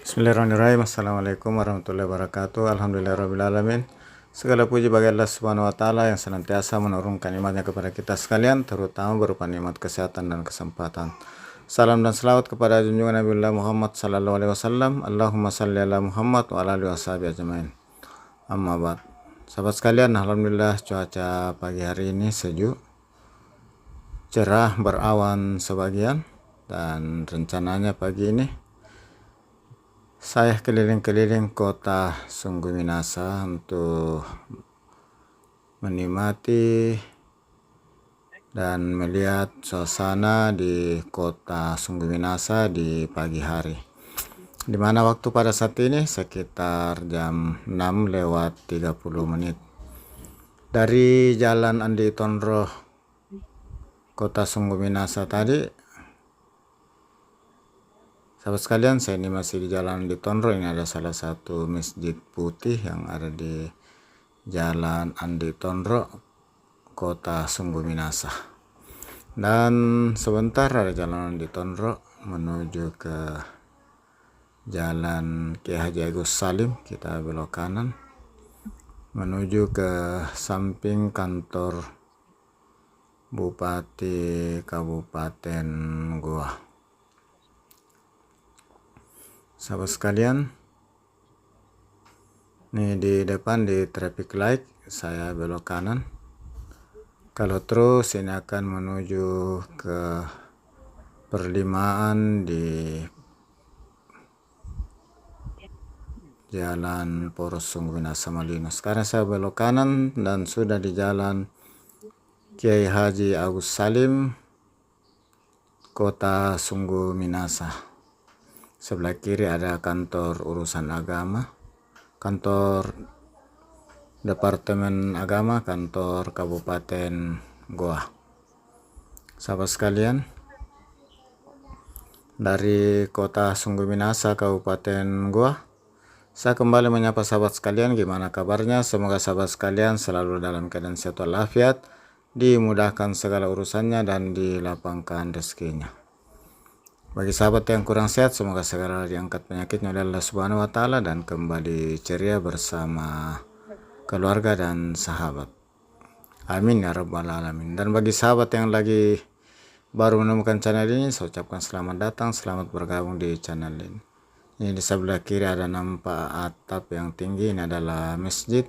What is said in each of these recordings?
Bismillahirrahmanirrahim. Assalamualaikum warahmatullahi wabarakatuh. Alhamdulillahirrahmanirrahim. Segala puji bagi Allah Subhanahu wa Ta'ala yang senantiasa menurunkan nikmatnya kepada kita sekalian, terutama berupa nikmat kesehatan dan kesempatan. Salam dan selawat kepada junjungan Nabi Muhammad sallallahu alaihi wasallam. Allahumma salli ala Muhammad wa ala alihi washabihi ajmain. Amma ba'd. Sahabat sekalian, alhamdulillah cuaca pagi hari ini sejuk, cerah, berawan sebagian, dan rencananya pagi ini saya keliling-keliling kota Sungguh Minasa untuk menikmati dan melihat suasana di kota Sungguh Minasa di pagi hari, di mana waktu pada saat ini sekitar jam 6:30 dari Jalan Andi Tondro kota Sungguh Minasa tadi. Sahabat sekalian, saya ini masih di Jalan Andi Tondro. Ini ada salah satu masjid putih yang ada di Jalan Andi Tondro, kota Sungguh Minasa. Dan sebentar ada Jalan Andi Tondro menuju ke Jalan Kiai Haji Agus Salim. Kita belok kanan menuju ke samping kantor Bupati Kabupaten Goa. Sahabat sekalian, nih di depan di traffic light saya belok kanan. Kalau terus ini akan menuju ke perlimaan di Jalan Poros Sungguh Minasa Malino. Sekarang saya belok kanan dan sudah di Jalan Kiai Haji Agus Salim, kota Sungguh Minasa. Sebelah kiri ada kantor urusan agama, kantor Departemen Agama, kantor Kabupaten Goa. Sahabat sekalian, dari kota Sungguh Minasa, Kabupaten Goa, saya kembali menyapa sahabat sekalian. Gimana kabarnya? Semoga sahabat sekalian selalu dalam keadaan sehat walafiat, dimudahkan segala urusannya dan dilapangkan rezekinya. Bagi sahabat yang kurang sehat, semoga segera diangkat penyakitnya oleh Allah Subhanahu wa Ta'ala dan kembali ceria bersama keluarga dan sahabat. Amin ya rabbal alamin. Dan bagi sahabat yang lagi baru menemukan channel ini, saya ucapkan selamat datang, selamat bergabung di channel ini. Ini di sebelah kiri ada nampak atap yang tinggi. Ini adalah masjid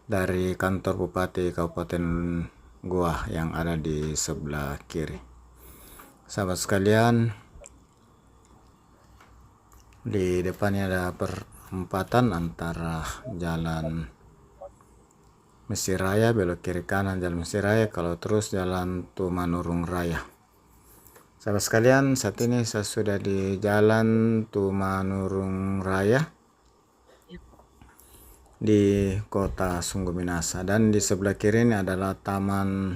dari kantor Bupati Kabupaten Goa yang ada di sebelah kiri. Sahabat sekalian, di depannya ada perempatan antara Jalan Mesir Raya, belok kiri kanan Jalan Mesir Raya, kalau terus Jalan Tumanurung Raya. Sahabat sekalian, saat ini saya sudah di Jalan Tumanurung Raya di kota Sungguh Minasa, dan di sebelah kiri ini adalah Taman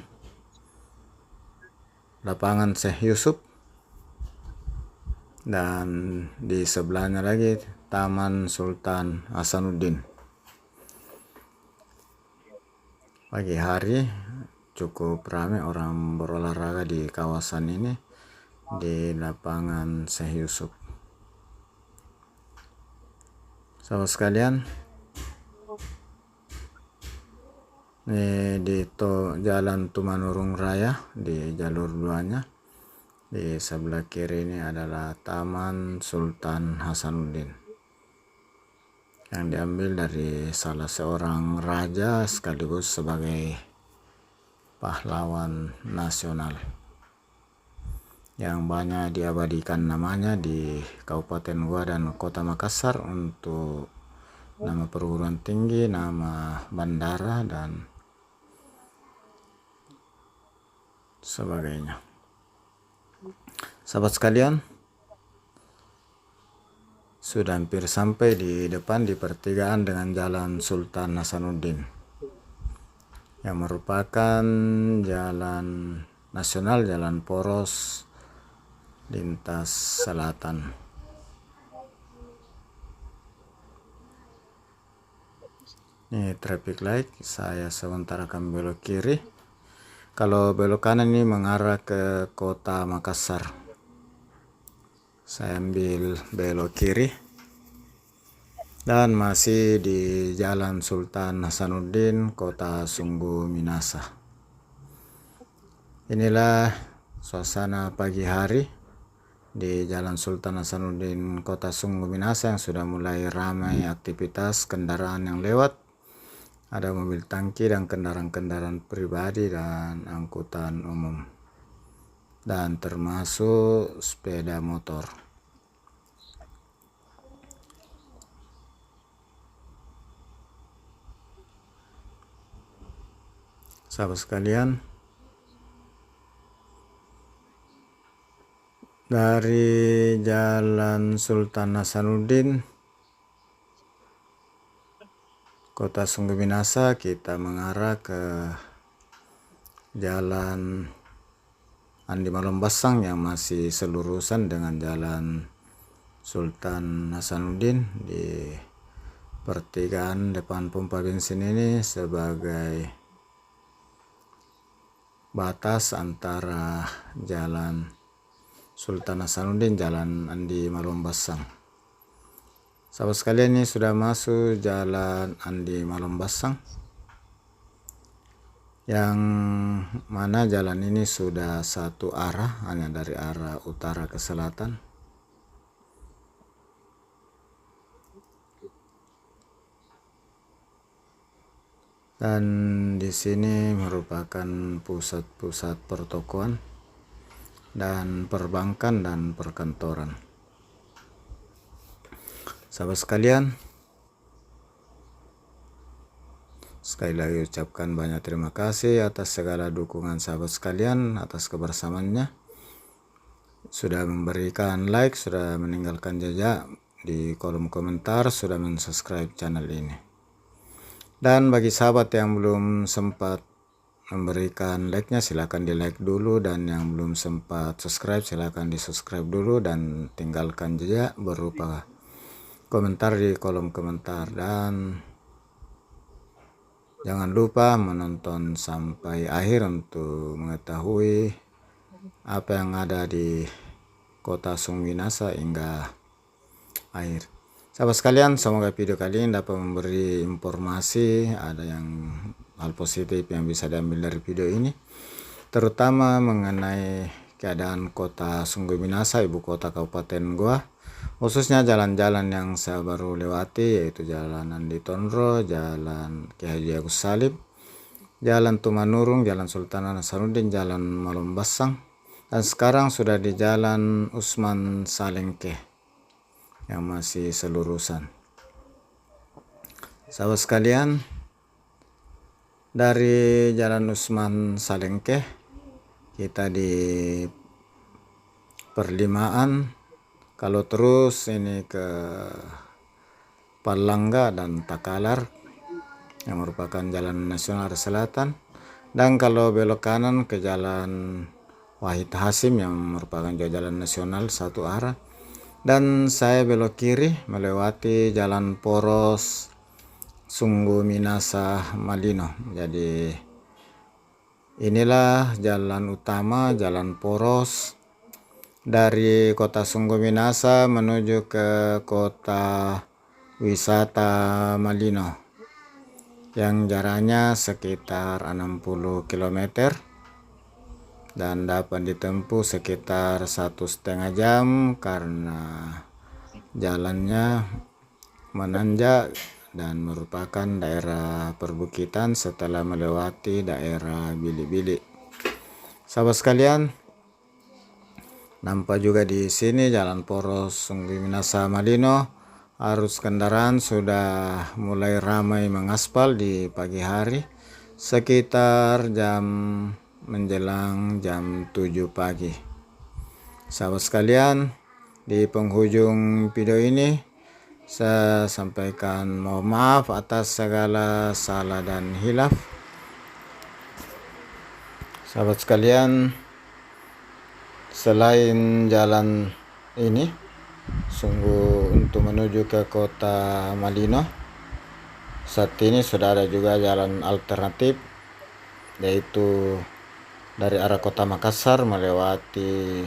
Lapangan Syekh Yusuf, dan di sebelahnya lagi Taman Sultan Hasanuddin. Pagi hari cukup ramai orang berolahraga di kawasan ini, di lapangan Syekh Yusuf. Sahabat sekalian, ini di Jalan Tumanurung Raya di jalur 2-nya. Di sebelah kiri ini adalah Taman Sultan Hasanuddin yang diambil dari salah seorang raja sekaligus sebagai pahlawan nasional yang banyak diabadikan namanya di Kabupaten Goa dan Kota Makassar untuk nama perguruan tinggi, nama bandara, dan sebagainya. Sahabat sekalian, sudah hampir sampai di depan di pertigaan dengan Jalan Sultan Hasanuddin yang merupakan jalan nasional, jalan poros lintas selatan. Ini traffic light, saya sebentar akan belok kiri. Kalau belok kanan ini mengarah ke Kota Makassar. Saya ambil belok kiri Dan masih di Jalan Sultan Hasanuddin, Kota Sungguh Minasa. Inilah suasana pagi hari di Jalan Sultan Hasanuddin, Kota Sungguh Minasa, yang sudah mulai ramai aktivitas kendaraan yang lewat. Ada mobil tangki dan kendaraan-kendaraan pribadi dan angkutan umum, dan termasuk sepeda motor. Sahabat sekalian, dari Jalan Sultan Hasanuddin, Kota Sungguh Minasa, kita mengarah ke Jalan Andi Malombasang yang masih selurusan dengan Jalan Sultan Hasanuddin. Di pertigaan depan pompa bensin ini sebagai batas antara Jalan Sultan Hasanuddin, Jalan Andi Malombasang. Sahabat sekalian, ini sudah masuk Jalan Andi Malombasang, yang mana jalan ini sudah satu arah, hanya dari arah utara ke selatan. Dan di sini merupakan pusat-pusat pertokoan dan perbankan dan perkantoran. Sahabat sekalian, sekali lagi ucapkan banyak terima kasih atas segala dukungan sahabat sekalian, atas kebersamaannya. Sudah memberikan like, sudah meninggalkan jejak di kolom komentar, sudah mensubscribe channel ini. Dan bagi sahabat yang belum sempat memberikan like-nya, silahkan di like dulu, dan yang belum sempat subscribe silahkan di subscribe dulu dan tinggalkan jejak berupa komentar di kolom komentar. Dan jangan lupa menonton sampai akhir untuk mengetahui apa yang ada di Kota Sungguh Minasa hingga akhir. Sahabat sekalian, semoga video kali ini dapat memberi informasi, ada yang hal positif yang bisa diambil dari video ini, terutama mengenai keadaan Kota Sungguh Minasa, ibu kota Kabupaten Goa, khususnya jalan-jalan yang saya baru lewati, yaitu Jalan Andi Tondro, Jalan Kiai Haji Agus Salim, Jalan Tumanurung, Jalan Sultan Hasanuddin, Jalan Malombasang, dan sekarang sudah di Jalan Usman Salengke yang masih selurusan. Sahabat sekalian, dari Jalan Usman Salengke kita di perlimaan, kalau terus ini ke Palangga dan Takalar yang merupakan jalan nasional selatan, dan kalau belok kanan ke Jalan Wahid Hasim yang merupakan jalan nasional satu arah, dan saya belok kiri melewati Jalan Poros Sungguh Minasa Malino. Jadi inilah jalan utama, Jalan Poros dari Kota Sungguh Minasa menuju ke kota wisata Malino, yang jaraknya sekitar 60 km dan dapat ditempuh sekitar 1,5 jam karena jalannya menanjak dan merupakan daerah perbukitan setelah melewati daerah bilik-bilik. Sahabat sekalian, nampak juga di sini Jalan Poros Sungguh Minasa Malino, arus kendaraan sudah mulai ramai mengaspal di pagi hari, sekitar menjelang jam 7 pagi. Sahabat sekalian, di penghujung video ini saya sampaikan mohon maaf atas segala salah dan hilaf. Sahabat sekalian, selain jalan ini sungguh untuk menuju ke kota Malino, saat ini sudah ada juga jalan alternatif, yaitu dari arah kota Makassar melewati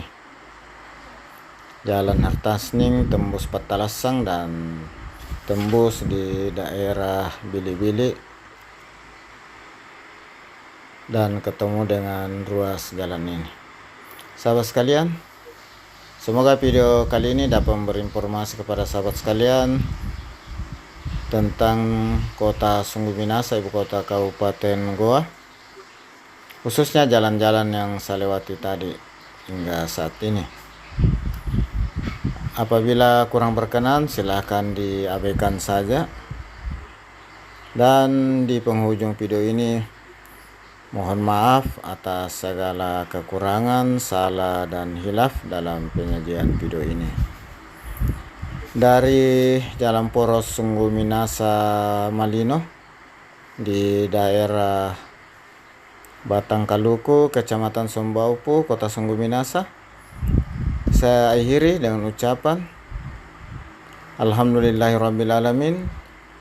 Jalan Hartasning tembus Patalasang dan tembus di daerah Bili-Bili dan ketemu dengan ruas jalan ini. Sahabat sekalian, semoga video kali ini dapat memberi informasi kepada sahabat sekalian tentang kota Sungguh Minasa, ibu kota Kabupaten Goa, khususnya jalan-jalan yang saya lewati tadi hingga saat ini. Apabila kurang berkenan, silahkan diabaikan saja. Dan di penghujung video ini, mohon maaf atas segala kekurangan, salah, dan hilaf dalam penyajian video ini. Dari Jalan Poros Sungguh Minasa Malino di daerah Batang Kaluku, Kecamatan Sombaupu, Kota Sungguh Minasa, saya akhiri dengan ucapan Alhamdulillahirrabbilalamin.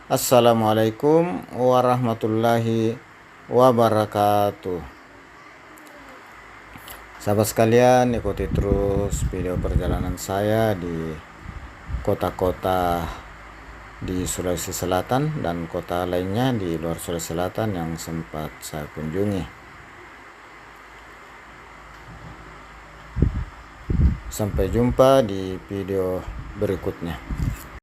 Assalamualaikum warahmatullahi wabarakatuh. Sahabat sekalian, ikuti terus video perjalanan saya di kota-kota di Sulawesi Selatan dan kota lainnya di luar Sulawesi Selatan yang sempat saya kunjungi. Sampai jumpa di video berikutnya.